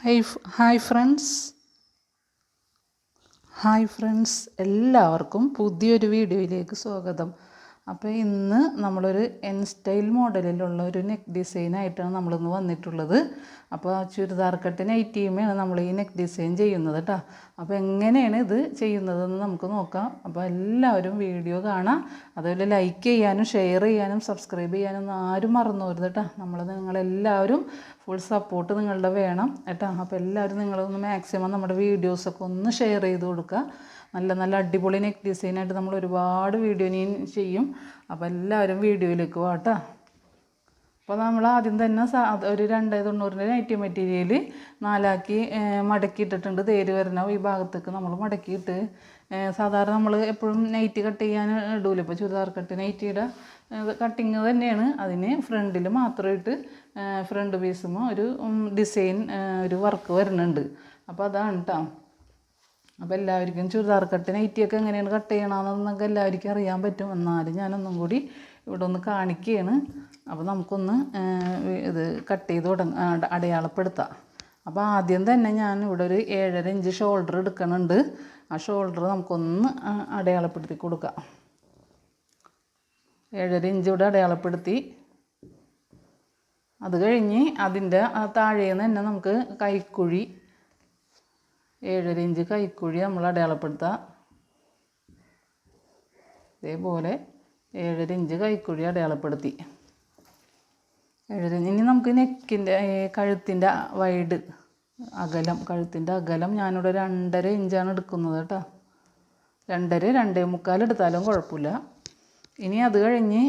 Hi friends എല്ലാവർക്കും പുതിയൊരു വീഡിയോയിലേക്ക് സ്വാഗതം. അപ്പോൾ ഇന്ന് നമ്മളൊരു എൻ സ്റ്റൈൽ മോഡലിലുള്ള ഒരു നെക്ക് ഡിസൈനായിട്ടാണ് നമ്മളിന്ന് വന്നിട്ടുള്ളത്. അപ്പോൾ ചുരിദാർ കട്ട് നൈറ്റിയുമാണ് നമ്മൾ ഈ നെക്ക് ഡിസൈൻ ചെയ്യുന്നത് കേട്ടോ. അപ്പോൾ എങ്ങനെയാണ് ഇത് ചെയ്യുന്നതെന്ന് നമുക്ക് നോക്കാം. അപ്പോൾ എല്ലാവരും വീഡിയോ കാണാം. അതുപോലെ ലൈക്ക് ചെയ്യാനും ഷെയർ ചെയ്യാനും സബ്സ്ക്രൈബ് ചെയ്യാനും ആരും മറന്നു പോകരുത് കേട്ടോ. നിങ്ങളെല്ലാവരും ഫുൾ സപ്പോർട്ട് നിങ്ങളുടെ വേണം കേട്ടോ. അപ്പോൾ എല്ലാവരും നിങ്ങളൊന്ന് മാക്സിമം നമ്മുടെ വീഡിയോസൊക്കെ ഒന്ന് ഷെയർ ചെയ്ത് കൊടുക്കുക. നല്ല അടിപൊളി നെക്ക് ഡിസൈനായിട്ട് നമ്മൾ ഒരുപാട് വീഡിയോ ഇനി ചെയ്യും. അപ്പോൾ എല്ലാവരും വീഡിയോയിലേക്ക് പോകട്ടോ. അപ്പോൾ നമ്മൾ ആദ്യം തന്നെ ഒരു 290 നൈറ്റി മെറ്റീരിയൽ 4ആക്കി മടക്കിയിട്ടിട്ടുണ്ട്. തേര് വരണം ഈ ഭാഗത്തേക്ക് നമ്മൾ മടക്കിയിട്ട് സാധാരണ നമ്മൾ എപ്പോഴും നൈറ്റി കട്ട് ചെയ്യാൻ ഇടൂല. ഇപ്പോൾ ചുരിദാർ കട്ട് നൈറ്റിയുടെ കട്ടിങ് തന്നെയാണ്. അതിന് ഫ്രണ്ടിൽ മാത്രമായിട്ട് ഫ്രണ്ട് പീസുമ്പോൾ ഒരു ഡിസൈൻ ഒരു വർക്ക് വരുന്നുണ്ട്. അപ്പോൾ അതാണ് കേട്ടോ. അപ്പോൾ എല്ലാവർക്കും ചുരിദാർ കട്ട് നൈറ്റിയൊക്കെ എങ്ങനെയാണ് കട്ട് ചെയ്യണമെന്നൊക്കെ എല്ലാവർക്കും അറിയാൻ പറ്റും. എന്നാലും ഞാനൊന്നും കൂടി ഇവിടെ ഒന്ന് കാണിക്കുകയാണ്. അപ്പോൾ നമുക്കൊന്ന് ഇത് കട്ട് ചെയ്ത് അടയാളപ്പെടുത്താം. അപ്പോൾ ആദ്യം തന്നെ ഞാൻ ഇവിടെ ഒരു 7.5 ഇഞ്ച് ഷോൾഡർ എടുക്കുന്നുണ്ട്. ആ ഷോൾഡർ നമുക്കൊന്ന് അടയാളപ്പെടുത്തി കൊടുക്കാം. 7.5 ഇഞ്ച് ഇവിടെ അടയാളപ്പെടുത്തി. അത് കഴിഞ്ഞ് അതിൻ്റെ താഴേന്ന് തന്നെ നമുക്ക് കൈക്കുഴി 7.5 ഇഞ്ച് കൈക്കുഴി നമ്മൾ അടയാളപ്പെടുത്താം. ഇതേപോലെ 7.5 ഇഞ്ച് കൈക്കുഴി അടയാളപ്പെടുത്തി. 7.5 ഇനി നമുക്ക് നെക്കിൻ്റെ കഴുത്തിൻ്റെ വൈഡ് കഴുത്തിൻ്റെ അകലം ഞാനിവിടെ 2.5 ഇഞ്ചാണ് എടുക്കുന്നത് കേട്ടോ. 2.5 2.25 എടുത്താലും കുഴപ്പമില്ല. ഇനി അത് കഴിഞ്ഞ്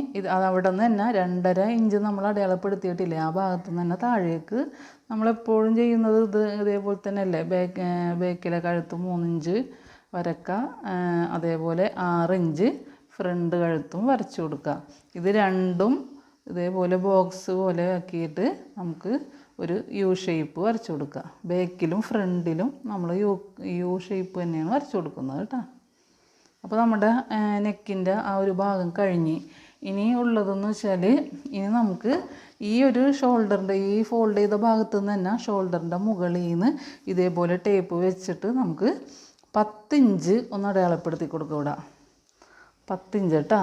അവിടെ നിന്ന് തന്നെ 2.5 ഇഞ്ച് നമ്മൾ അടയാളപ്പെടുത്തിയിട്ടില്ലേ, ആ ഭാഗത്തു നിന്ന് തന്നെ താഴേക്ക് നമ്മളെപ്പോഴും ചെയ്യുന്നത് ഇതേപോലെ തന്നെ അല്ലേ. ബേക്കിലെ കഴുത്ത് 3 ഇഞ്ച് വരക്ക. അതേപോലെ 6 ഇഞ്ച് ഫ്രണ്ട് കഴുത്തും വരച്ചു കൊടുക്കുക. ഇത് രണ്ടും ഇതേപോലെ ബോക്സ് പോലെ ആക്കിയിട്ട് നമുക്ക് ഒരു യു ഷേപ്പ് വരച്ചു കൊടുക്കുക. ബേക്കിലും ഫ്രണ്ടിലും നമ്മൾ യു ഷേപ്പ് തന്നെയാണ് വരച്ചു കൊടുക്കുന്നത് കേട്ടോ. അപ്പോൾ നമ്മുടെ നെക്കിൻ്റെ ആ ഒരു ഭാഗം കഴിഞ്ഞ് ഇനി ഉള്ളതെന്ന് വെച്ചാൽ ഇനി നമുക്ക് ഈ ഒരു ഷോൾഡറിൻ്റെ ഈ ഫോൾഡ് ചെയ്ത ഭാഗത്തു നിന്ന് തന്നെ ഷോൾഡറിൻ്റെ മുകളിൽ നിന്ന് ഇതേപോലെ ടേപ്പ് വെച്ചിട്ട് നമുക്ക് 10 ഇഞ്ച് ഒന്ന് അടയാളപ്പെടുത്തി കൊടുക്കുക. ഇവിടെ 10 ഇഞ്ച് കേട്ടോ.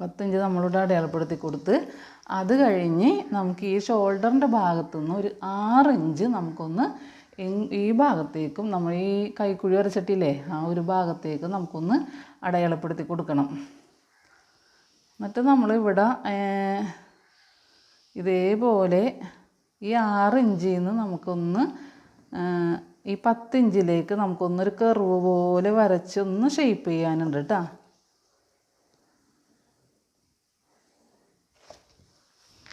10 ഇഞ്ച് നമ്മളിവിടെ അടയാളപ്പെടുത്തി കൊടുത്ത് അത് കഴിഞ്ഞ് നമുക്ക് ഈ ഷോൾഡറിൻ്റെ ഭാഗത്തു നിന്ന് ഒരു 6 ഇഞ്ച് നമുക്കൊന്ന് ഈ ഭാഗത്തേക്കും നമ്മൾ ഈ കൈക്കുഴി വരച്ചിട്ടില്ലേ ആ ഒരു ഭാഗത്തേക്ക് നമുക്കൊന്ന് അടയാളപ്പെടുത്തി കൊടുക്കണം. എന്നിട്ട് നമ്മളിവിടെ ഇതേപോലെ ഈ 6 ഇഞ്ചിൽ നിന്ന് നമുക്കൊന്ന് ഈ 10 ഇഞ്ചിലേക്ക് നമുക്കൊന്നൊരു കർവ് പോലെ വരച്ച് ഒന്ന് ഷേപ്പ് ചെയ്യാനുണ്ട് കേട്ടോ.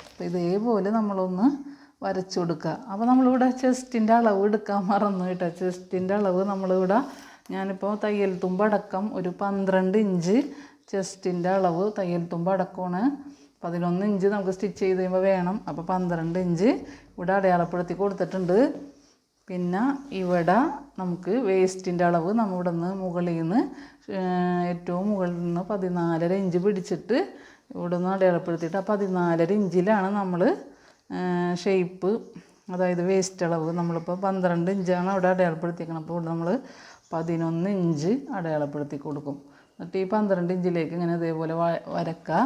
അപ്പോൾ ഇതേപോലെ നമ്മളൊന്ന് വരച്ചു കൊടുക്കുക. അപ്പോൾ നമ്മളിവിടെ ചെസ്റ്റിൻ്റെ അളവ് എടുക്കാൻ മറന്നു കേട്ടോ. ചെസ്റ്റിൻ്റെ അളവ് നമ്മളിവിടെ ഞാനിപ്പോൾ തയ്യൽ തുമ്പടക്കം ഒരു 12 ഇഞ്ച് ചെസ്റ്റിൻ്റെ അളവ് തയ്യൽ തുമ്പടക്കമാണ്. 11 ഇഞ്ച് നമുക്ക് സ്റ്റിച്ച് ചെയ്ത് കഴിയുമ്പോൾ വേണം. അപ്പോൾ 12 ഇഞ്ച് ഇവിടെ അടയാളപ്പെടുത്തി കൊടുത്തിട്ടുണ്ട്. പിന്നെ ഇവിടെ നമുക്ക് വേസ്റ്റിൻ്റെ അളവ് നമ്മളിവിടെ നിന്ന് മുകളിൽ നിന്ന് ഏറ്റവും മുകളിൽ നിന്ന് 14.5 ഇഞ്ച് പിടിച്ചിട്ട് ഇവിടെ നിന്ന് അടയാളപ്പെടുത്തിയിട്ട് ആ 14.5 ഇഞ്ചിലാണ് നമ്മൾ ഷേപ്പ്, അതായത് വേസ്റ്റ് അളവ് നമ്മളിപ്പോൾ 12 ഇഞ്ചാണ് അവിടെ അടയാളപ്പെടുത്തിയിരിക്കണം. അപ്പോൾ ഇവിടെ നമ്മൾ 11 ഇഞ്ച് അടയാളപ്പെടുത്തി കൊടുക്കും. എന്നിട്ട് ഈ 12 ഇഞ്ചിലേക്ക് ഇങ്ങനെ ഇതേപോലെ വരക്കുക.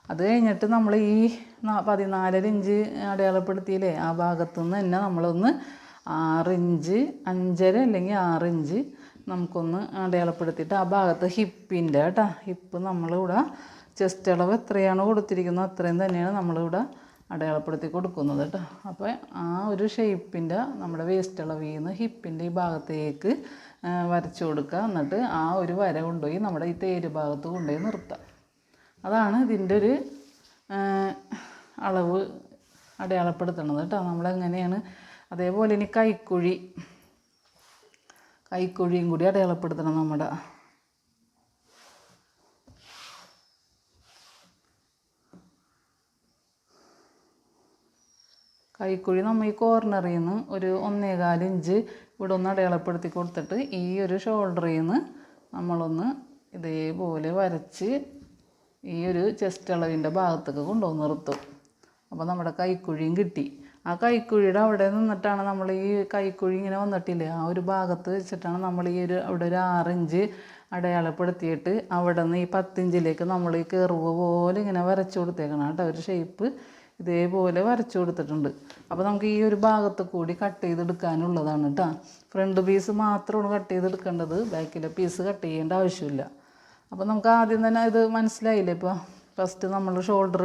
അത് കഴിഞ്ഞിട്ട് നമ്മൾ ഈ 14.5 ഇഞ്ച് അടയാളപ്പെടുത്തിയില്ലേ ആ ഭാഗത്തു നിന്ന് തന്നെ നമ്മളൊന്ന് 6 ഇഞ്ച് 5.5 അല്ലെങ്കിൽ 6 ഇഞ്ച് നമുക്കൊന്ന് അടയാളപ്പെടുത്തിയിട്ട് ആ ഭാഗത്ത് ഹിപ്പിൻ്റെ കേട്ടോ. ഹിപ്പ് നമ്മളിവിടെ ചെസ്റ്റ് അളവ് എത്രയാണ് കൊടുത്തിരിക്കുന്നത് അത്രയും തന്നെയാണ് നമ്മളിവിടെ അടയാളപ്പെടുത്തി കൊടുക്കുന്നത് കേട്ടോ. അപ്പോൾ ആ ഒരു ഷേപ്പിൻ്റെ നമ്മുടെ വേസ്റ്റ് അളവിൽ നിന്ന് ഹിപ്പിൻ്റെ ഈ ഭാഗത്തേക്ക് വരച്ചു കൊടുക്കുക. എന്നിട്ട് ആ ഒരു വര കൊണ്ടുപോയി നമ്മുടെ ഈ തേര് ഭാഗത്ത് കൊണ്ടുപോയി നിർത്തുക. അതാണ് ഇതിൻ്റെ ഒരു അളവ് അടയാളപ്പെടുത്തണത് കേട്ടോ. നമ്മളെങ്ങനെയാണ് അതേപോലെ ഇനി കൈക്കുഴിയും കൂടി അടയാളപ്പെടുത്തണം. നമ്മുടെ കൈക്കുഴി നമ്മൾ ഈ കോർണറിൽ നിന്ന് ഒരു 1.25 ഇഞ്ച് ഇവിടെ ഒന്ന് അടയാളപ്പെടുത്തി കൊടുത്തിട്ട് ഈ ഒരു ഷോൾഡറിൽ നിന്ന് നമ്മളൊന്ന് ഇതേപോലെ വരച്ച് ഈ ഒരു ചെസ്റ്റ് അളവിൻ്റെ ഭാഗത്തേക്ക് കൊണ്ടുവന്ന് നിർത്തും. അപ്പോൾ നമ്മുടെ കൈക്കുഴിയും കിട്ടി. ആ കൈക്കുഴിയുടെ അവിടെ നിന്നിട്ടാണ് നമ്മൾ ഈ കൈക്കുഴി ഇങ്ങനെ വന്നിട്ടില്ലേ, ആ ഒരു ഭാഗത്ത് വെച്ചിട്ടാണ് നമ്മൾ ഈ അവിടെ ഒരു 6 ഇഞ്ച് അടയാളപ്പെടുത്തിയിട്ട് അവിടെ നിന്ന് ഈ 10 ഇഞ്ചിലേക്ക് നമ്മൾ ഈ കർവ് പോലെ ഇങ്ങനെ വരച്ചു കൊടുത്തേക്കണം കേട്ടോ. ഒരു ഷേപ്പ് ഇതേപോലെ വരച്ചു കൊടുത്തിട്ടുണ്ട്. അപ്പോൾ നമുക്ക് ഈ ഒരു ഭാഗത്ത് കൂടി കട്ട് ചെയ്തെടുക്കാനുള്ളതാണ് കേട്ടോ. ഫ്രണ്ട് പീസ് മാത്രമാണ് കട്ട് ചെയ്തെടുക്കേണ്ടത്, ബാക്കിലെ പീസ് കട്ട് ചെയ്യേണ്ട ആവശ്യമില്ല. അപ്പോൾ നമുക്ക് ആദ്യം തന്നെ ഇത് മനസ്സിലായില്ലേ. ഇപ്പോൾ ഫസ്റ്റ് നമ്മൾ ഷോൾഡർ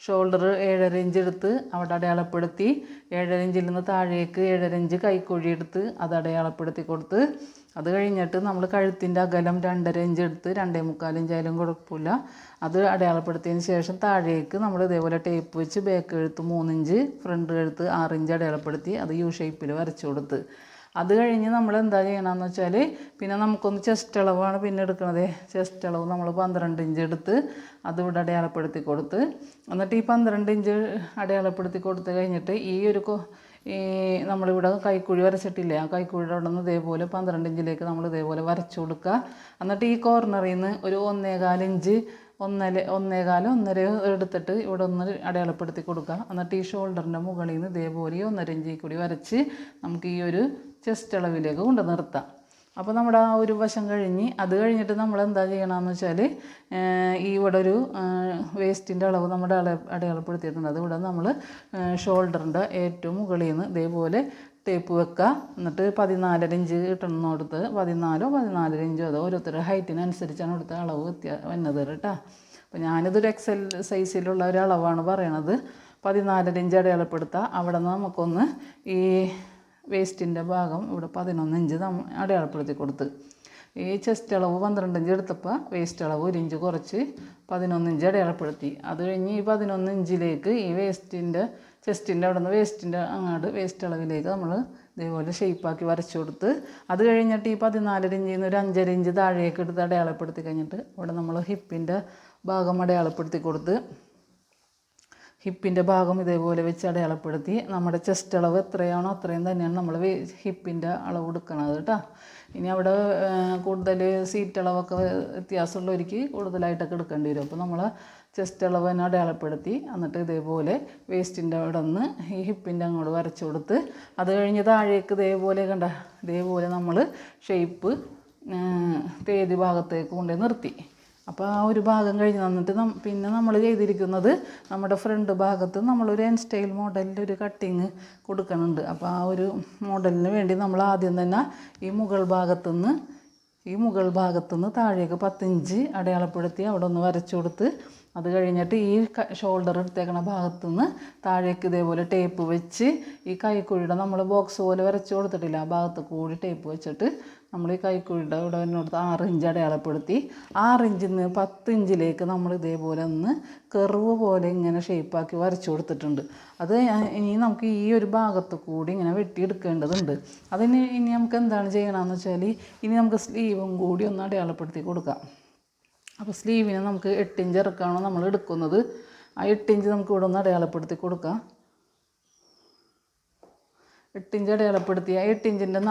7.5 ഇഞ്ച് എടുത്ത് അവിടെ അടയാളപ്പെടുത്തി, 7.5 ഇഞ്ചിൽ നിന്ന് താഴേക്ക് 7.5 ഇഞ്ച് കൈക്കുഴി എടുത്ത് അത് അടയാളപ്പെടുത്തി കൊടുത്ത്, അത് കഴിഞ്ഞിട്ട് നമ്മൾ കഴുത്തിൻ്റെ അകലം 2.5 ഇഞ്ച് എടുത്ത് 2.25 ഇഞ്ചായാലും കുഴപ്പമില്ല, അത് അടയാളപ്പെടുത്തിയതിന് ശേഷം താഴേക്ക് നമ്മൾ ഇതേപോലെ ടേപ്പ് വെച്ച് ബാക്ക് കഴുത്ത് 3 ഇഞ്ച്, ഫ്രണ്ട് കഴുത്ത് 6 ഇഞ്ച് അടയാളപ്പെടുത്തി അത് യു ഷേപ്പിൽ വരച്ചു കൊടുത്ത്, അത് കഴിഞ്ഞ് നമ്മൾ എന്താ ചെയ്യണമെന്ന് വെച്ചാൽ പിന്നെ നമുക്കൊന്ന് ചെസ്റ്റ് അളവാണ് പിന്നെ എടുക്കണത്. ചെസ്റ്റ് അളവ് നമ്മൾ 12 ഇഞ്ച് എടുത്ത് അതിവിടെ അടയാളപ്പെടുത്തി കൊടുത്ത്, എന്നിട്ട് ഈ 12 ഇഞ്ച് അടയാളപ്പെടുത്തി കൊടുത്ത് കഴിഞ്ഞിട്ട് ഈ നമ്മളിവിടെ കൈക്കുഴി വരച്ചിട്ടില്ലേ, ആ കൈക്കുഴിയുടെ അവിടെ നിന്ന് ഇതേപോലെ 12 ഇഞ്ചിലേക്ക് നമ്മൾ ഇതേപോലെ വരച്ചു കൊടുക്കുക. എന്നിട്ട് ഈ കോർണറിൽ നിന്ന് ഒരു 1.25 ഇഞ്ച് 1.25 എടുത്തിട്ട് ഇവിടെ ഒന്ന് അടയാളപ്പെടുത്തി കൊടുക്കുക. എന്നിട്ട് ഈ ഷോൾഡറിൻ്റെ മുകളിൽ നിന്ന് ഇതേപോലെ 1.5 ഇഞ്ചിൽ കൂടി വരച്ച് നമുക്ക് ഈ ഒരു ചെസ്റ്റ് അളവിലേക്ക് കൊണ്ട് നിർത്താം. അപ്പോൾ നമ്മുടെ ആ ഒരു വശം കഴിഞ്ഞ് അത് കഴിഞ്ഞിട്ട് നമ്മൾ എന്താ ചെയ്യണമെന്ന് വെച്ചാൽ ഇവിടെ ഒരു വേസ്റ്റിൻ്റെ അളവ് നമ്മുടെ അടയാളപ്പെടുത്തിയിട്ടുണ്ട്. അതിവിടെ നമ്മൾ ഷോൾഡറിൻ്റെ ഏറ്റവും മുകളിൽ നിന്ന് ഇതേപോലെ ടേപ്പ് വെക്കുക. എന്നിട്ട് 14.5 ഇഞ്ച് കിട്ടണമെന്നോടത്ത് 14 ഇഞ്ചോ അതോ ഓരോരുത്തരുടെ ഹൈറ്റിനനുസരിച്ചാണ് ഇവിടുത്തെ അളവ് വന്നത് കേട്ടോ. അപ്പോൾ ഞാനിതൊരു എക്സൽ സൈസിലുള്ള ഒരു അളവാണ് പറയണത്. 14 ഇഞ്ച് അടയാളപ്പെടുത്തുക. അവിടെ നിന്ന് നമുക്കൊന്ന് ഈ വേസ്റ്റിൻ്റെ ഭാഗം ഇവിടെ 11 ഇഞ്ച് അടയാളപ്പെടുത്തി കൊടുത്ത്, ഈ ചെസ്റ്റ് അളവ് 12 ഇഞ്ച് എടുത്തപ്പോൾ വേസ്റ്റ് അളവ് 1 ഇഞ്ച് കുറച്ച് 11 ഇഞ്ച് അടയാളപ്പെടുത്തി. അത് കഴിഞ്ഞ് ഈ 11 ഇഞ്ചിലേക്ക് ഈ ചെസ്റ്റിൻ്റെ അവിടെ നിന്ന് വേസ്റ്റ് അളവിലേക്ക് നമ്മൾ ഇതേപോലെ ഷേപ്പാക്കി വരച്ചു കൊടുത്ത്, അത് കഴിഞ്ഞിട്ട് ഈ 14 ഇഞ്ചിൽ നിന്ന് ഒരു 5.5 ഇഞ്ച് താഴേക്ക് എടുത്ത് അടയാളപ്പെടുത്തി കഴിഞ്ഞിട്ട് ഇവിടെ നമ്മൾ ഹിപ്പിൻ്റെ ഭാഗം അടയാളപ്പെടുത്തി കൊടുത്ത്, ഹിപ്പിൻ്റെ ഭാഗം ഇതേപോലെ വെച്ച് അടയാളപ്പെടുത്തി നമ്മുടെ ചെസ്റ്റ് അളവ് എത്രയാണോ അത്രയും തന്നെയാണ് നമ്മൾ ഹിപ്പിൻ്റെ അളവ് എടുക്കണത് കേട്ടോ. ഇനി അവിടെ കൂടുതൽ സീറ്റ് അളവൊക്കെ വ്യത്യാസമുള്ളവർക്ക് കൂടുതലായിട്ടൊക്കെ എടുക്കേണ്ടി വരും. അപ്പോൾ നമ്മൾ ചെസ്റ്റ് അളവ് തന്നെ അടയാളപ്പെടുത്തി എന്നിട്ട് ഇതേപോലെ വേസ്റ്റിൻ്റെ അവിടെ നിന്ന് ഈ ഹിപ്പിൻ്റെ അങ്ങോട്ട് വരച്ചു കൊടുത്ത്, അത് കഴിഞ്ഞ് താഴേക്ക് ഇതേപോലെ നമ്മൾ ഷേപ്പ് തേതി ഭാഗത്തേക്ക് കൊണ്ട് നിർത്തി. അപ്പോൾ ആ ഒരു ഭാഗം കഴിഞ്ഞ് തന്നിട്ട് പിന്നെ നമ്മൾ ചെയ്തിരിക്കുന്നത് നമ്മുടെ ഫ്രണ്ട് ഭാഗത്ത് നമ്മളൊരു എൻ സ്റ്റൈൽ മോഡലിൽ ഒരു കട്ടിങ് കൊടുക്കുന്നുണ്ട്. അപ്പോൾ ആ ഒരു മോഡലിന് വേണ്ടി നമ്മൾ ആദ്യം തന്നെ ഈ മുകൾ ഭാഗത്തുനിന്ന് താഴേക്ക് 10 ഇഞ്ച് അടയാളപ്പെടുത്തി അവിടെ ഒന്ന് വരച്ചു കൊടുത്ത്, അത് കഴിഞ്ഞിട്ട് ഈ ഷോൾഡർ എടുത്തേക്കണ ഭാഗത്തുനിന്ന് താഴേക്ക് ഇതേപോലെ ടേപ്പ് വെച്ച് ഈ കൈക്കുഴിയുടെ നമ്മൾ ബോക്സ് പോലെ വരച്ച് കൊടുത്തിട്ടില്ല, ആ ഭാഗത്ത് കൂടി ടേപ്പ് വെച്ചിട്ട് നമ്മൾ ഈ കൈക്കുഴിയുടെ ഇവിടെ വന്നിടത്ത് 6 ഇഞ്ച് അടയാളപ്പെടുത്തി, 6 ഇഞ്ചിൽ നിന്ന് 10 ഇഞ്ചിലേക്ക് നമ്മൾ ഇതേപോലെ ഒന്ന് കർവ് പോലെ ഇങ്ങനെ ഷേപ്പാക്കി വരച്ചു കൊടുത്തിട്ടുണ്ട്. അത് ഇനി നമുക്ക് ഈ ഒരു ഭാഗത്ത് കൂടി ഇങ്ങനെ വെട്ടിയെടുക്കേണ്ടതുണ്ട്. ഇനി നമുക്ക് എന്താണ് ചെയ്യണമെന്ന് വെച്ചാൽ ഇനി നമുക്ക് സ്ലീവും കൂടി ഒന്ന് അടയാളപ്പെടുത്തി കൊടുക്കാം. അപ്പോൾ സ്ലീവിന് നമുക്ക് 8 ഇഞ്ച് ഇറക്കാണോ നമ്മൾ എടുക്കുന്നത്, ആ 8 ഇഞ്ച് നമുക്ക് ഇവിടെ ഒന്ന് അടയാളപ്പെടുത്തി കൊടുക്കാം. 8 ഇഞ്ച് അടയാളപ്പെടുത്തിയ 8 ഇഞ്ചിൻ്റെ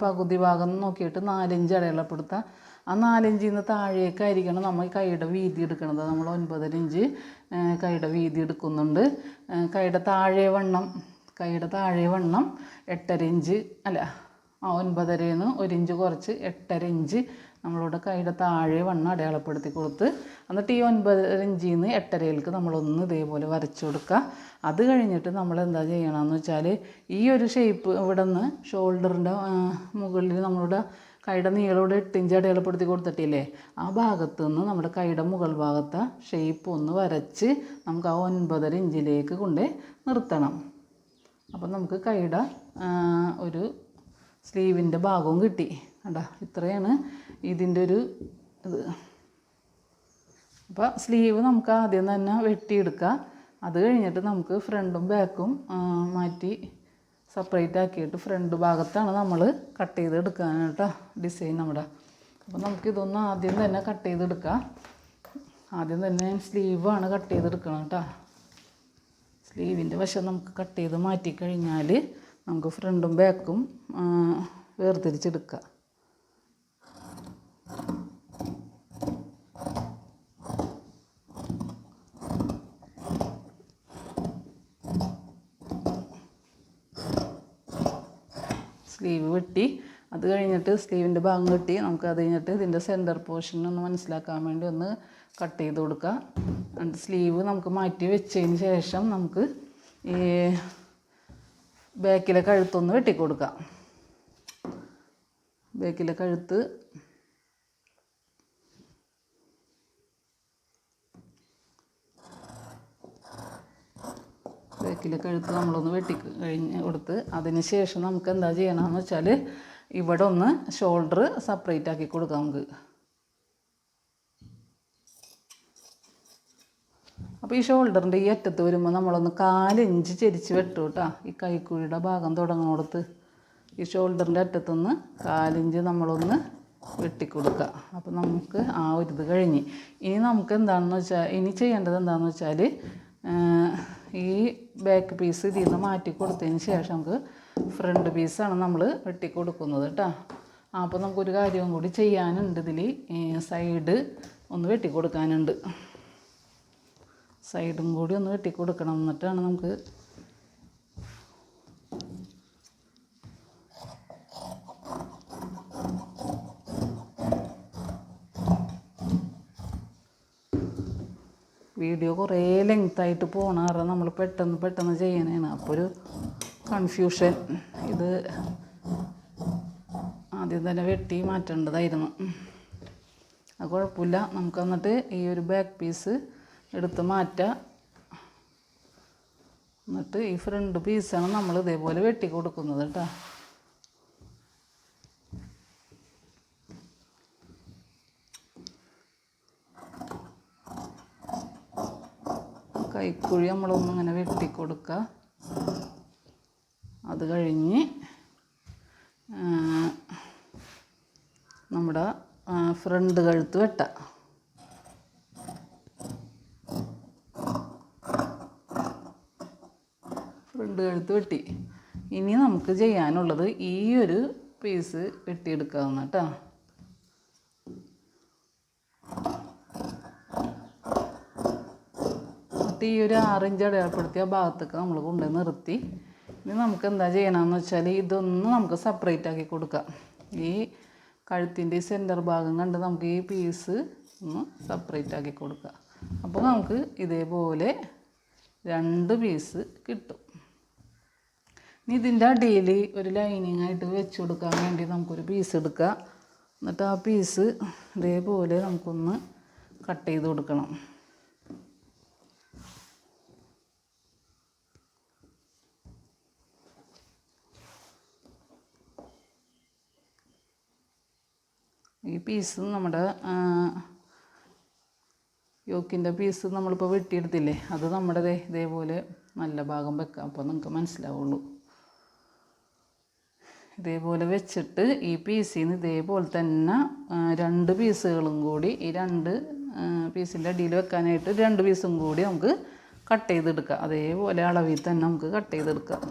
പകുതി ഭാഗം നോക്കിയിട്ട് 4 ഇഞ്ച് അടയാളപ്പെടുത്തുക. ആ 4 ഇഞ്ചിൽ നിന്ന് താഴേക്കായിരിക്കണം നമ്മൾ കൈയുടെ വീതി എടുക്കുന്നത്. നമ്മൾ 9.5 ഇഞ്ച് കൈയുടെ വീതി എടുക്കുന്നുണ്ട്. കൈയുടെ താഴെ വണ്ണം 8.5 ഇഞ്ച് 9.5 1 ഇഞ്ച് കുറച്ച് 8.5 ഇഞ്ച് നമ്മളിവിടെ കൈയുടെ താഴെ വണ്ണം അടയാളപ്പെടുത്തി കൊടുത്ത്, എന്നിട്ട് ഈ 9.5 ഇഞ്ചിൽ നിന്ന് 8.5ലേക്ക് നമ്മളൊന്ന് ഇതേപോലെ വരച്ചു കൊടുക്കുക. അത് കഴിഞ്ഞിട്ട് നമ്മൾ എന്താ ചെയ്യണമെന്ന് വെച്ചാൽ ഈ ഒരു ഷേപ്പ് ഇവിടെ നിന്ന് ഷോൾഡറിൻ്റെ മുകളിൽ നമ്മളുടെ കൈയുടെ നീളോടെ 8 ഇഞ്ച് അടയാളപ്പെടുത്തി കൊടുത്തിട്ടില്ലേ, ആ ഭാഗത്ത് നിന്ന് നമ്മുടെ കൈയുടെ മുകൾ ഭാഗത്തെ ഷേപ്പ് ഒന്ന് വരച്ച് നമുക്ക് ആ 9.5 ഇഞ്ചിലേക്ക് കൊണ്ട് നിർത്തണം. അപ്പം നമുക്ക് കൈയുടെ ഒരു സ്ലീവിൻ്റെ ഭാഗവും കിട്ടി. കണ്ടോ, ഇത്രയാണ് ഇതിൻ്റെ ഒരു ഇത്. അപ്പോൾ സ്ലീവ് നമുക്ക് ആദ്യം തന്നെ വെട്ടിയെടുക്കുക. അത് കഴിഞ്ഞിട്ട് നമുക്ക് ഫ്രണ്ടും ബാക്കും മാറ്റി സെപ്പറേറ്റ് ആക്കിയിട്ട് ഫ്രണ്ട് ഭാഗത്താണ് നമ്മൾ കട്ട് ചെയ്തെടുക്കാനായിട്ടോ ഡിസൈൻ നമ്മുടെ. അപ്പോൾ നമുക്കിതൊന്ന് ആദ്യം തന്നെ കട്ട് ചെയ്തെടുക്കാം. ആദ്യം തന്നെ സ്ലീവാണ് കട്ട് ചെയ്തെടുക്കണം കേട്ടോ. സ്ലീവിൻ്റെ വശം നമുക്ക് കട്ട് ചെയ്ത് മാറ്റിക്കഴിഞ്ഞാൽ നമുക്ക് ഫ്രണ്ടും ബാക്കും വേർതിരിച്ചെടുക്കാം. സ്ലീവ് വെട്ടി. അത് കഴിഞ്ഞിട്ട് സ്ലീവിൻ്റെ ഭാഗം വെട്ടി. നമുക്ക് അത് കഴിഞ്ഞിട്ട് ഇതിൻ്റെ സെൻറ്റർ പോർഷൻ ഒന്ന് മനസ്സിലാക്കാൻ വേണ്ടി ഒന്ന് കട്ട് ചെയ്ത് കൊടുക്കുക. എന്നിട്ട് സ്ലീവ് നമുക്ക് മാറ്റി വെച്ചതിന് ശേഷം നമുക്ക് ഈ ബാക്കിലെ കഴുത്തൊന്ന് വെട്ടിക്കൊടുക്കാം. ബാക്കിലെ കഴുത്ത് നമ്മളൊന്ന് കഴിഞ്ഞ് കൊടുത്ത് അതിന് ശേഷം നമുക്ക് എന്താ ചെയ്യണമെന്ന് വെച്ചാൽ ഇവിടെ ഒന്ന് ഷോൾഡർ സെപ്പറേറ്റ് ആക്കി കൊടുക്കാം. നമുക്ക് അപ്പോൾ ഈ ഷോൾഡറിൻ്റെ ഈ അറ്റത്ത് വരുമ്പോൾ നമ്മളൊന്ന് 4 ഇഞ്ച് ചെരിച്ച് വെട്ടും കേട്ടോ. ഈ കൈക്കുഴിയുടെ ഭാഗം തുടങ്ങുന്നിടത്ത് ഈ ഷോൾഡറിൻ്റെ അറ്റത്തുനിന്ന് 4 ഇഞ്ച് നമ്മളൊന്ന് വെട്ടിക്കൊടുക്കുക. അപ്പോൾ നമുക്ക് ആ ഒരു ഇത് കഴിഞ്ഞ് ഇനി നമുക്ക് എന്താണെന്ന് വെച്ചാൽ ഇനി ചെയ്യേണ്ടത് എന്താണെന്ന് വെച്ചാൽ ഈ ബാക്ക് പീസ് ഇതിൽ നിന്ന് മാറ്റി കൊടുത്തതിന് ശേഷം നമുക്ക് ഫ്രണ്ട് പീസാണ് നമ്മൾ വെട്ടിക്കൊടുക്കുന്നത് കേട്ടോ. അപ്പോൾ നമുക്കൊരു കാര്യവും കൂടി ചെയ്യാനുണ്ട്. ഇതിൽ സൈഡ് ഒന്ന് വെട്ടിക്കൊടുക്കാനുണ്ട്. സൈഡും കൂടി ഒന്ന് വെട്ടിക്കൊടുക്കണം. എന്നിട്ടാണ് നമുക്ക് വീഡിയോ കുറേ ലെങ്തായിട്ട് പോകണ കാരണം നമ്മൾ പെട്ടെന്ന് ചെയ്യണേണ്. അപ്പോൾ ഒരു കൺഫ്യൂഷൻ. ഇത് ആദ്യം തന്നെ വെട്ടി മാറ്റേണ്ടതായിരുന്നു. അത് കുഴപ്പമില്ല. നമുക്ക് എന്നിട്ട് ഈ ഒരു ബാക്ക് പീസ് എടുത്ത് മാറ്റാം. എന്നിട്ട് ഈ ഫ്രണ്ട് പീസാണ് നമ്മൾ ഇതേപോലെ വെട്ടി കൊടുക്കുന്നത് കേട്ടോ. കൈക്കുഴി നമ്മളൊന്നിങ്ങനെ വെട്ടിക്കൊടുക്കുക. അത് കഴിഞ്ഞ് നമ്മുടെ ഫ്രണ്ട് കഴുത്ത് വെട്ടാം. ഫ്രണ്ട് കഴുത്ത് വെട്ടി. ഇനി നമുക്ക് ചെയ്യാനുള്ളത് ഈ ഒരു പീസ് വെട്ടിയെടുക്കാവുന്ന കേട്ടോ. ഈ ഒരു 6 ഇഞ്ച് അടയാളപ്പെടുത്തിയ ഭാഗത്തേക്ക് നമ്മൾ കൊണ്ടുപോയി നിർത്തി. ഇനി നമുക്ക് എന്താ ചെയ്യണമെന്ന് വെച്ചാൽ ഇതൊന്ന് നമുക്ക് സെപ്പറേറ്റ് ആക്കി കൊടുക്കാം. ഈ കഴുത്തിൻ്റെ സെൻറ്റർ ഭാഗം കണ്ട് നമുക്ക് ഈ പീസ് ഒന്ന് സെപ്പറേറ്റ് ആക്കി കൊടുക്കുക. അപ്പോൾ നമുക്ക് ഇതേപോലെ 2 പീസ് കിട്ടും. ഇനി ഇതിൻ്റെ അടിയിൽ ഒരു ലൈനിങ് ആയിട്ട് വെച്ച് കൊടുക്കാൻ വേണ്ടി നമുക്കൊരു പീസ് എടുക്കുക. എന്നിട്ട് ആ പീസ് ഇതേപോലെ നമുക്കൊന്ന് കട്ട് ചെയ്ത് കൊടുക്കണം. ഈ പീസ് നമ്മുടെ യോക്കിൻ്റെ പീസ് നമ്മളിപ്പോൾ വെട്ടിയെടുത്തില്ലേ, അത് നമ്മുടെ ഇതേപോലെ നല്ല ഭാഗം വെക്കാം. അപ്പോൾ നിങ്ങൾക്ക് മനസ്സിലാവുള്ളൂ. ഇതേപോലെ വെച്ചിട്ട് ഈ പീസിൽ നിന്ന് ഇതേപോലെ തന്നെ 2 പീസുകളും കൂടി ഈ 2 പീസിൻ്റെ അടിയിൽ വെക്കാനായിട്ട് 2 പീസും കൂടി നമുക്ക് കട്ട് ചെയ്തെടുക്കാം. അതേപോലെ അളവിൽ തന്നെ നമുക്ക് കട്ട് ചെയ്തെടുക്കാം.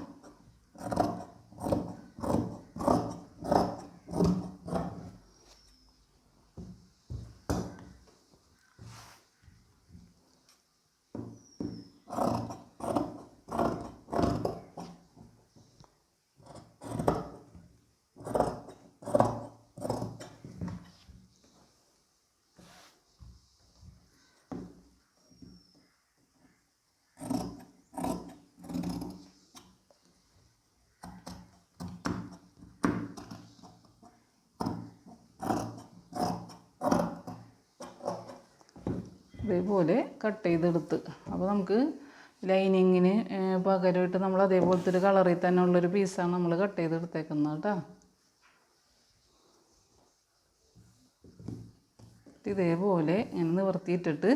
ഇതേപോലെ കട്ട് ചെയ്തെടുത്ത്. അപ്പോൾ നമുക്ക് ലൈനിങ്ങിന് പകരമായിട്ട് നമ്മൾ അതേപോലത്തെ ഒരു കളറിൽ തന്നെ ഉള്ളൊരു പീസാണ് നമ്മൾ കട്ട് ചെയ്തെടുത്തേക്കുന്നത് കേട്ടോ. ഇതേപോലെ ഇങ്ങനെ നിവർത്തിയിട്ടിട്ട്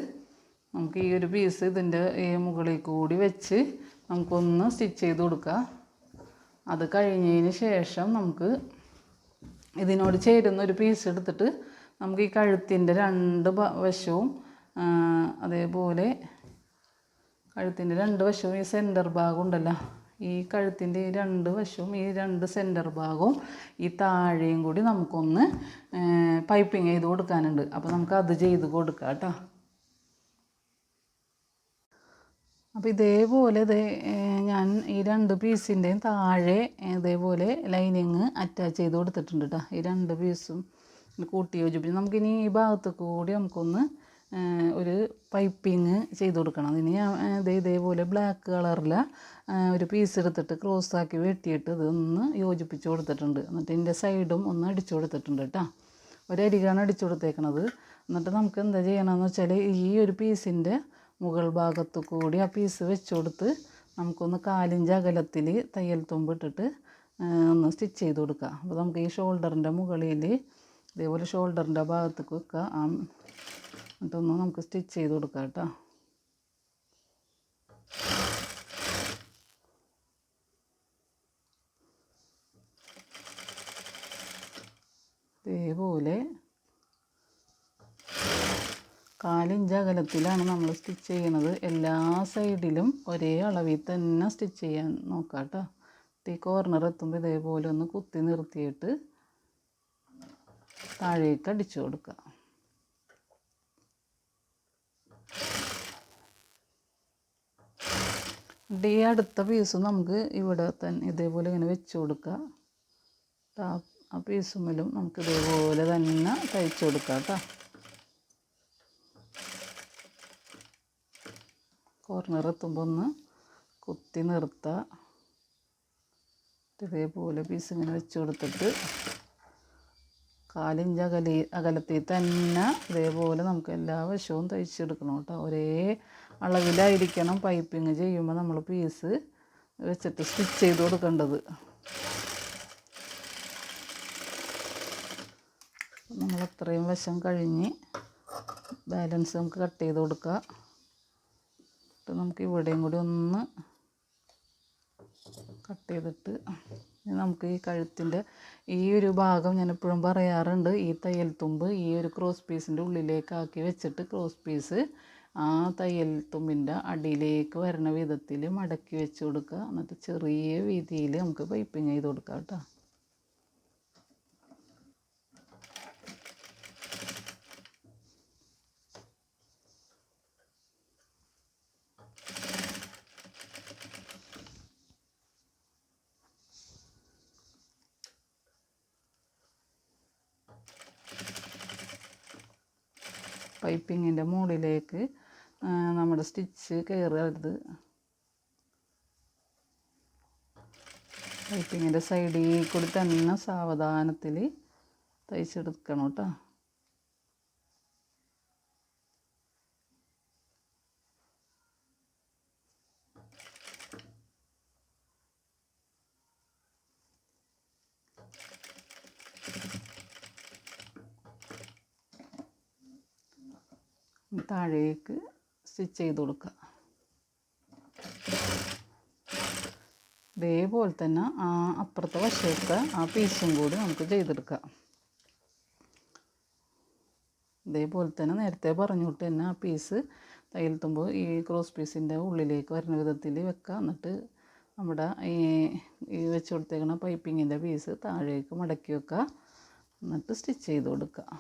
നമുക്ക് ഈ ഒരു പീസ് ഇതിൻ്റെ മുകളിൽ കൂടി വെച്ച് നമുക്കൊന്ന് സ്റ്റിച്ച് ചെയ്ത് കൊടുക്കാം. അത് കഴിഞ്ഞതിന് ശേഷം നമുക്ക് ഇതിനോട് ചേരുന്ന ഒരു പീസ് എടുത്തിട്ട് നമുക്ക് ഈ കഴുത്തിൻ്റെ 2 വശവും അതേപോലെ കഴുത്തിൻ്റെ 2 വശവും ഈ സെൻറ്റർ ഭാഗം ഉണ്ടല്ലോ, ഈ കഴുത്തിൻ്റെ ഈ 2 വശവും ഈ 2 സെൻറ്റർ ഭാഗവും ഈ താഴെയും കൂടി നമുക്കൊന്ന് പൈപ്പിങ് ചെയ്ത് കൊടുക്കാനുണ്ട്. അപ്പോൾ നമുക്കത് ചെയ്ത് കൊടുക്കാം കേട്ടോ. അപ്പോൾ ഇതേപോലെ ഞാൻ ഈ 2 പീസിൻ്റെയും താഴെ ഇതേപോലെ ലൈനിങ് അറ്റാച്ച് ചെയ്ത് കൊടുത്തിട്ടുണ്ട് കേട്ടോ. ഈ 2 പീസും കൂട്ടി യോജിപ്പിച്ച് നമുക്കിനി ഈ ഭാഗത്ത് കൂടി നമുക്കൊന്ന് ഒരു പൈപ്പിങ് ചെയ്ത് കൊടുക്കണം. അതിന് ഞാൻ ഇതേപോലെ ബ്ലാക്ക് കളറിൽ ഒരു പീസ് എടുത്തിട്ട് ക്രോസാക്കി വെട്ടിയിട്ട് ഇതൊന്ന് യോജിപ്പിച്ച് കൊടുത്തിട്ടുണ്ട്. എന്നിട്ട് ഇതിൻ്റെ സൈഡും ഒന്ന് അടിച്ചു കൊടുത്തിട്ടുണ്ട് കേട്ടോ. ഒരരികാണ് അടിച്ചു കൊടുത്തേക്കണത്. എന്നിട്ട് നമുക്ക് എന്താ ചെയ്യണമെന്ന് വെച്ചാൽ ഈ ഒരു പീസിൻ്റെ മുകൾ ഭാഗത്തു കൂടി ആ പീസ് വെച്ച് കൊടുത്ത് നമുക്കൊന്ന് 4 ഇഞ്ച് അകലത്തിൽ തയ്യൽ തുമ്പ് ഇട്ടിട്ട് ഒന്ന് സ്റ്റിച്ച് ചെയ്ത് കൊടുക്കുക. അപ്പോൾ നമുക്ക് ഈ ഷോൾഡറിൻ്റെ മുകളിൽ ഇതേപോലെ ഷോൾഡറിൻ്റെ ഭാഗത്തേക്ക് വെക്കുക. എന്നിട്ടൊന്ന് നമുക്ക് സ്റ്റിച്ച് ചെയ്ത് കൊടുക്കാം കേട്ടോ. ഇതേപോലെ 4 ഇഞ്ച് അകലത്തിലാണ് നമ്മൾ സ്റ്റിച്ച് ചെയ്യണത്. എല്ലാ സൈഡിലും ഒരേ അളവിൽ തന്നെ സ്റ്റിച്ച് ചെയ്യാൻ നോക്കാം കേട്ടോ. ഈ കോർണർ എത്തുമ്പോൾ ഇതേപോലെ ഒന്ന് കുത്തി നിർത്തിയിട്ട് താഴേക്ക് അടിച്ചു കൊടുക്കുക. ഈ അടുത്ത പീസ് നമുക്ക് ഇവിടെ തന്നെ ഇതേപോലെ ഇങ്ങനെ വെച്ച് കൊടുക്കുക. ആ പീസുമ്മലും നമുക്ക് ഇതേപോലെ തന്നെ തയ്ച്ചു കൊടുക്കാം കേട്ടോ. കോർണർ എത്തുമ്പോൾ ഒന്ന് കുത്തി നിർത്തുക. ഇതേപോലെ പീസ് ഇങ്ങനെ വെച്ച് കൊടുത്തിട്ട് 4 ഇഞ്ച് അകലത്തിൽ തന്നെ ഇതേപോലെ നമുക്ക് എല്ലാ വശവും തയ്ച്ചെടുക്കണം കേട്ടോ. ഒരേ അളവിലായിരിക്കണം പൈപ്പിങ് ചെയ്യുമ്പോൾ നമ്മൾ പീസ് വെച്ചിട്ട് സ്റ്റിച്ച് ചെയ്ത് കൊടുക്കേണ്ടത്. നമ്മൾ അത്രയും വശം കഴിഞ്ഞ് ബാലൻസ് നമുക്ക് കട്ട് ചെയ്ത് കൊടുക്കുക. നമുക്ക് ഇവിടെയും കൂടി ഒന്ന് കട്ട് ചെയ്തിട്ട് നമുക്ക് ഈ കഴുത്തിൻ്റെ ഈ ഒരു ഭാഗം ഞാൻ എപ്പോഴും പറയാറുണ്ട്, ഈ തയ്യൽ തുമ്പ് ഈ ഒരു ക്രോസ് പീസിൻ്റെ ഉള്ളിലേക്കാക്കി വെച്ചിട്ട് ക്രോസ് പീസ് ആ തയ്യൽ തുമ്പിൻ്റെ അടിയിലേക്ക് വരുന്ന വിധത്തിൽ മടക്കി വെച്ച് കൊടുക്കുക. എന്നിട്ട് ചെറിയ വീതിയിൽ നമുക്ക് പൈപ്പിങ് ചെയ്ത് കൊടുക്കാം കേട്ടോ. പൈപ്പിങ്ങിൻ്റെ മുകളിലേക്ക് നമ്മുടെ സ്റ്റിച്ച് കയറരുത്. പൈപ്പിങ്ങിൻ്റെ സൈഡിൽ കൂടി തന്നെ സാവധാനത്തിൽ തയ്ച്ചെടുക്കണം കേട്ടോ. താഴേക്ക് സ്റ്റിച്ച് ചെയ്ത് കൊടുക്കുക. ഇതേപോലെ തന്നെ അപ്പുറത്തെ വശത്തെ ആ പീസും കൂടി നമുക്ക് ചെയ്തെടുക്കാം. ഇതേപോലെ തന്നെ നേരത്തെ പറഞ്ഞിട്ട് തന്നെ ആ പീസ് തയ്യൽ തുമ്പ് ഈ ക്രോസ് പീസിൻ്റെ ഉള്ളിലേക്ക് വരുന്ന വിധത്തിൽ വെക്കുക. എന്നിട്ട് നമ്മുടെ ഈ വെച്ച് കൊടുത്തേക്കുന്ന പൈപ്പിങ്ങിൻ്റെ പീസ് താഴേക്ക് മടക്കി വെക്കുക. എന്നിട്ട് സ്റ്റിച്ച് ചെയ്ത് കൊടുക്കുക.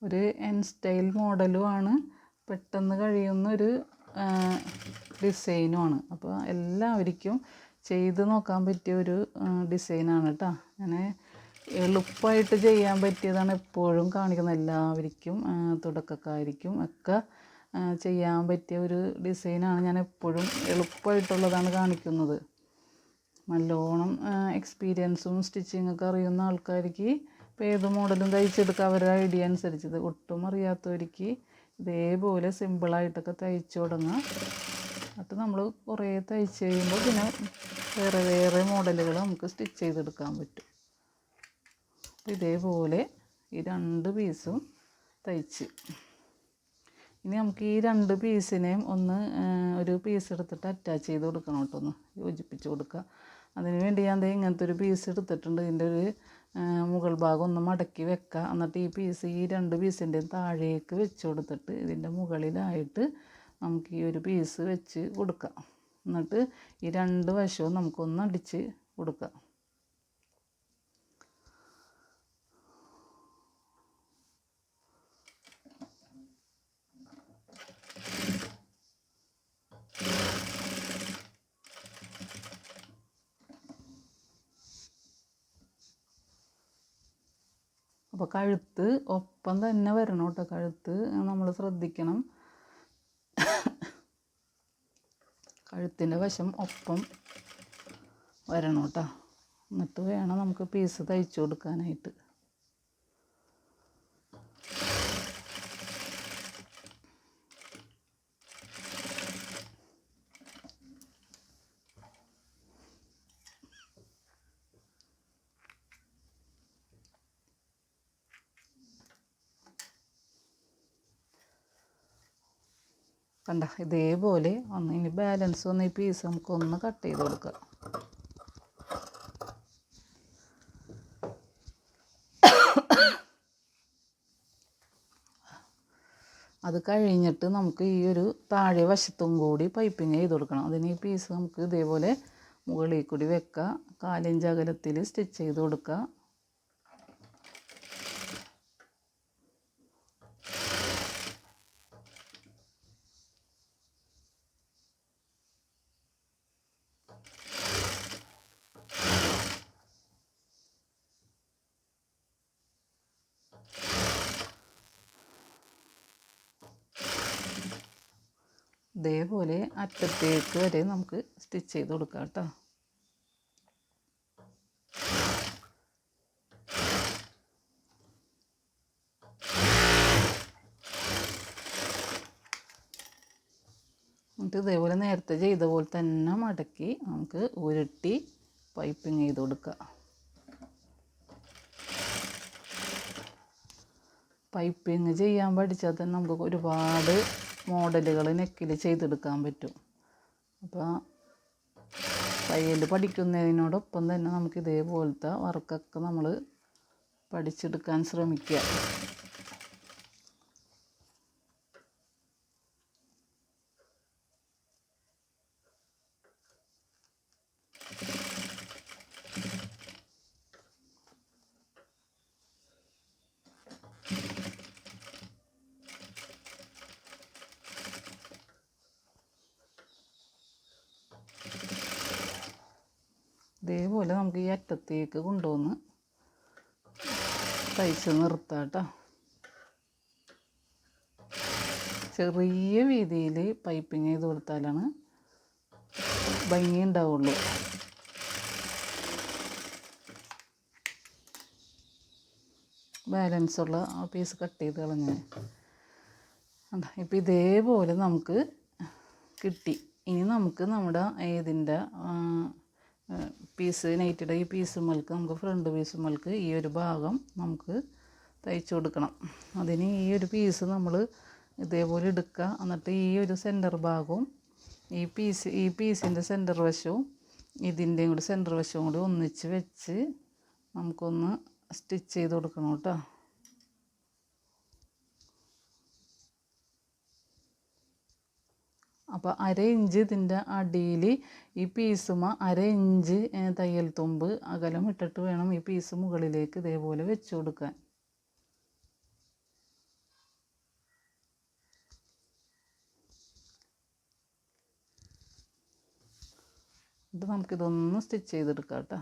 ഒരു എൻ സ്റ്റൈൽ മോഡലുമാണ്, പെട്ടെന്ന് കഴിയുന്നൊരു ഡിസൈനുമാണ്. അപ്പോൾ എല്ലാവർക്കും ചെയ്ത് നോക്കാൻ പറ്റിയ ഒരു ഡിസൈനാണ് കേട്ടോ. അങ്ങനെ എളുപ്പമായിട്ട് ചെയ്യാൻ പറ്റിയതാണ് എപ്പോഴും കാണിക്കുന്നത്. എല്ലാവർക്കും തുടക്കക്കാർക്കും ഒക്കെ ചെയ്യാൻ പറ്റിയ ഒരു ഡിസൈനാണ് ഞാൻ എപ്പോഴും എളുപ്പമായിട്ടുള്ളതാണ് കാണിക്കുന്നത്. നല്ലോണം എക്സ്പീരിയൻസും സ്റ്റിച്ചിങ്ങൊക്കെ അറിയുന്ന ആൾക്കാർക്ക് ഇപ്പോൾ ഏത് മോഡലും തയ്ച്ചെടുക്കുക അവരുടെ ഐഡിയ അനുസരിച്ചത്. ഒട്ടും അറിയാത്തവർക്ക് ഇതേപോലെ സിമ്പിളായിട്ടൊക്കെ തയ്ച്ചു തുടങ്ങാം. എന്നിട്ട് നമ്മൾ കുറേ തയ്ച്ച് കഴിയുമ്പോൾ പിന്നെ വേറെ വേറെ മോഡലുകൾ നമുക്ക് സ്റ്റിച്ച് ചെയ്തെടുക്കാൻ പറ്റും. അപ്പോൾ ഇതേപോലെ ഈ 2 പീസും തയ്ച്ച് ഇനി നമുക്ക് ഈ 2 പീസിനെയും ഒന്ന് ഒരു പീസ് എടുത്തിട്ട് അറ്റാച്ച് ചെയ്ത് കൊടുക്കണം കേട്ടോ. ഒന്ന് യോജിപ്പിച്ച് കൊടുക്കുക. അതിന് വേണ്ടി ഞാൻ ഇങ്ങനത്തെ ഒരു പീസ് എടുത്തിട്ടുണ്ട്. ഇതിൻ്റെ ഒരു മുകൾ ഭാഗം ഒന്ന് മടക്കി വെക്കുക. എന്നിട്ട് ഈ പീസ് ഈ 2 പീസിൻ്റെയും താഴേക്ക് വെച്ച് കൊടുത്തിട്ട് ഇതിൻ്റെ മുകളിലായിട്ട് നമുക്ക് ഈ ഒരു പീസ് വെച്ച് കൊടുക്കാം. എന്നിട്ട് ഈ 2 വശവും നമുക്കൊന്ന് അടിച്ച് കൊടുക്കാം. അപ്പോൾ കഴുത്ത് ഒപ്പം തന്നെ വരണം കേട്ടോ. കഴുത്ത് നമ്മൾ ശ്രദ്ധിക്കണം, കഴുത്തിൻ്റെ വശം ഒപ്പം വരണം കേട്ടോ. എന്നിട്ട് വേണം നമുക്ക് പീസ് തയ്ച്ചു കൊടുക്കാനായിട്ട്. കണ്ട ഇതേപോലെ ഒന്ന് ഇനി ബാലൻസ് ഒന്ന് ഈ പീസ് നമുക്കൊന്ന് കട്ട് ചെയ്ത് കൊടുക്കാം. അത് കഴിഞ്ഞിട്ട് നമുക്ക് ഈ ഒരു താഴെ വശത്തും കൂടി പൈപ്പിങ് ചെയ്ത് കൊടുക്കണം. അതിന് ഈ പീസ് നമുക്ക് ഇതേപോലെ മുകളിൽ കൂടി വെക്കുക. 1/4 ഇഞ്ച് അകലത്തിൽ സ്റ്റിച്ച് ചെയ്ത് കൊടുക്കുക. ഇതേപോലെ അറ്റത്തേക്ക് വരെ നമുക്ക് സ്റ്റിച്ച് ചെയ്ത് കൊടുക്കാം കേട്ടോ. എന്നിട്ട് ഇതേപോലെ നേരത്തെ ചെയ്ത പോലെ തന്നെ മടക്കി നമുക്ക് ഉരുട്ടി പൈപ്പിങ് ചെയ്ത് കൊടുക്കുക. പൈപ്പിങ് ചെയ്യാൻ പഠിച്ചാൽ തന്നെ നമുക്ക് ഒരുപാട് മോഡലുകൾ നെക്കിൽ ചെയ്തെടുക്കാൻ പറ്റും. അപ്പോൾ തയ്യൽ പഠിക്കുന്നതിനോടൊപ്പം തന്നെ നമുക്ക് ഇതേപോലത്തെ വർക്കൊക്കെ നമ്മൾ പഠിച്ചെടുക്കാൻ ശ്രമിക്കുക. ഇതേപോലെ നമുക്ക് ഈ അറ്റത്തേക്ക് കൊണ്ടുവന്ന് തയ്ച്ച് നിർത്താം കേട്ടോ. ചെറിയ വീതിയിൽ പൈപ്പിങ് ചെയ്ത് കൊടുത്താലാണ് ഭംഗി ഉണ്ടാവുള്ളൂ. ബാലൻസുള്ള ആ പീസ് കട്ട് ചെയ്ത് കളഞ്ഞ് ഇപ്പോൾ ഇതേപോലെ നമുക്ക് കിട്ടി. ഇനി നമുക്ക് നമ്മുടെ ഇതിൻ്റെ പീസ് നൈറ്റിയുടെ ഈ പീസുമ്മൽക്ക് നമുക്ക് ഫ്രണ്ട് പീസുമ്മൽക്ക് ഈ ഒരു ഭാഗം നമുക്ക് തയ്ച്ചു കൊടുക്കണം. അതിന് ഈ ഒരു പീസ് നമ്മൾ ഇതേപോലെ എടുക്കുക. എന്നിട്ട് ഈ ഒരു സെൻറ്റർ ഭാഗവും ഈ പീസിൻ്റെ സെൻറ്റർ വശവും ഇതിൻ്റെയും കൂടി സെൻറ്റർ വശവും കൂടി ഒന്നിച്ച് വെച്ച് നമുക്കൊന്ന് സ്റ്റിച്ച് ചെയ്ത് കൊടുക്കണം കേട്ടോ. അപ്പോൾ 1/2 ഇഞ്ച് ഇതിൻ്റെ അടിയിൽ ഈ പീസുമ്മ 1/2 ഇഞ്ച് തയ്യൽ തുമ്പ് അകലം ഇട്ടിട്ട് വേണം ഈ പീസ് മുകളിലേക്ക് ഇതേപോലെ വെച്ച് കൊടുക്കാൻ. ഇത് നമുക്കിതൊന്ന് സ്റ്റിച്ച് ചെയ്തെടുക്കാം കേട്ടോ.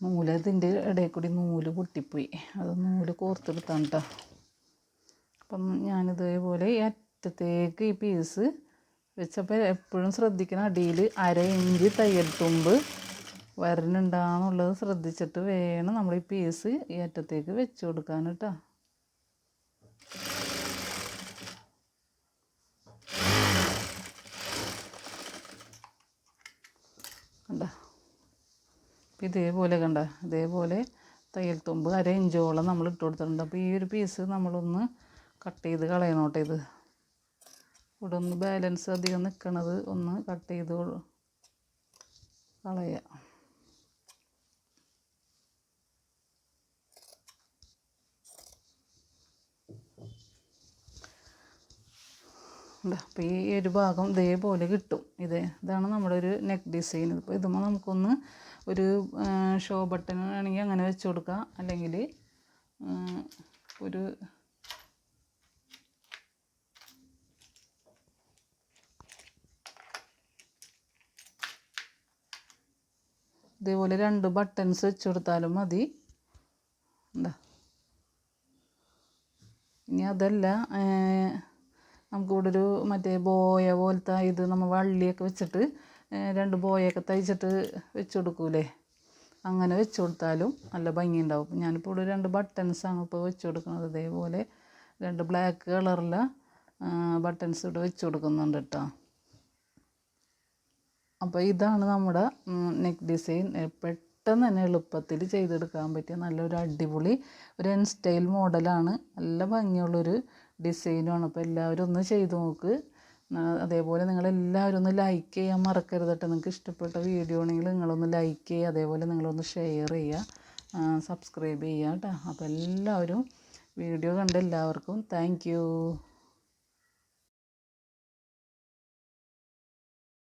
ഇതിൻ്റെ ഇടയിൽ കൂടി നൂല് പൊട്ടിപ്പോയി, അത് നൂല് കോർത്തെടുത്താണ് കേട്ടോ. അപ്പം ഞാനിതേപോലെ ഈ അറ്റത്തേക്ക് ഈ പീസ് വെച്ചപ്പോൾ എപ്പോഴും ശ്രദ്ധിക്കണം, അടിയിൽ 1/2 ഇഞ്ച് തയ്യൽ തുമ്പ് വരുന്നുണ്ടാന്നുള്ളത് ശ്രദ്ധിച്ചിട്ട് വേണം നമ്മൾ ഈ പീസ് ഈ അറ്റത്തേക്ക് വെച്ച് കൊടുക്കാൻ കേട്ടോ. കണ്ട ഇതേപോലെ ഇതേപോലെ തയ്യൽ തുമ്പ് 1/2 ഇഞ്ചോളം നമ്മൾ ഇട്ട് കൊടുത്തിട്ടുണ്ട്. അപ്പോൾ ഈ ഒരു പീസ് നമ്മളൊന്ന് കട്ട് ചെയ്ത് കളയണോട്ടെ. ഇത് ഇവിടെ ഒന്ന് ബാലൻസ് അധികം നിൽക്കണത് ഒന്ന് കട്ട് ചെയ്ത് കളയുക. അപ്പോൾ ഈ ഒരു ഭാഗം ഇതേപോലെ കിട്ടും. ഇതാണ് നമ്മുടെ ഒരു നെക്ക് ഡിസൈൻ. ഇപ്പോൾ ഇതുമ്പോൾ നമുക്കൊന്ന് ഒരു ഷോ ബട്ടൺ ആണെങ്കിൽ അങ്ങനെ വെച്ച് കൊടുക്കാം, അല്ലെങ്കിൽ ഒരു ഇതേപോലെ 2 ബട്ടൺസ് വെച്ച് കൊടുത്താലും മതി. എന്താ ഇനി അതല്ല, നമുക്കിവിടെ ഒരു മറ്റേ ബോയ പോലത്തെ ഇത് നമ്മൾ വള്ളിയൊക്കെ വെച്ചിട്ട് 2 ബോയൊക്കെ തയ്ച്ചിട്ട് വെച്ച് കൊടുക്കൂലേ, അങ്ങനെ വെച്ച് കൊടുത്താലും നല്ല ഭംഗി ഉണ്ടാവും. ഞാനിപ്പോൾ ഇവിടെ 2 ബട്ടൺസാണ് ഇപ്പോൾ വെച്ച് കൊടുക്കുന്നത്. ഇതേപോലെ 2 ബ്ലാക്ക് കളറിലെ ബട്ടൺസ് ഇവിടെ വെച്ച് കൊടുക്കുന്നുണ്ട് കേട്ടോ. അപ്പോൾ ഇതാണ് നമ്മുടെ നെക്ക് ഡിസൈൻ. പെട്ടെന്ന് തന്നെ എളുപ്പത്തിൽ ചെയ്തെടുക്കാൻ പറ്റിയ നല്ലൊരു അടിപൊളി ഒരു എൻ സ്റ്റൈൽ മോഡലാണ്. നല്ല ഭംഗിയുള്ളൊരു ഡിസൈനുമാണ്. അപ്പോൾ എല്ലാവരും ഒന്ന് ചെയ്ത് നോക്ക്. അതേപോലെ നിങ്ങളെല്ലാവരും ഒന്ന് ലൈക്ക് ചെയ്യാൻ മറക്കരുത് കേട്ടോ. നിങ്ങൾക്ക് ഇഷ്ടപ്പെട്ട വീഡിയോ ആണെങ്കിൽ നിങ്ങളൊന്ന് ലൈക്ക് ചെയ്യുക, അതേപോലെ നിങ്ങളൊന്ന് ഷെയർ ചെയ്യുക, സബ്സ്ക്രൈബ് ചെയ്യുക കേട്ടോ. അപ്പോൾ എല്ലാവരും വീഡിയോ കണ്ട എല്ലാവർക്കും താങ്ക് യു.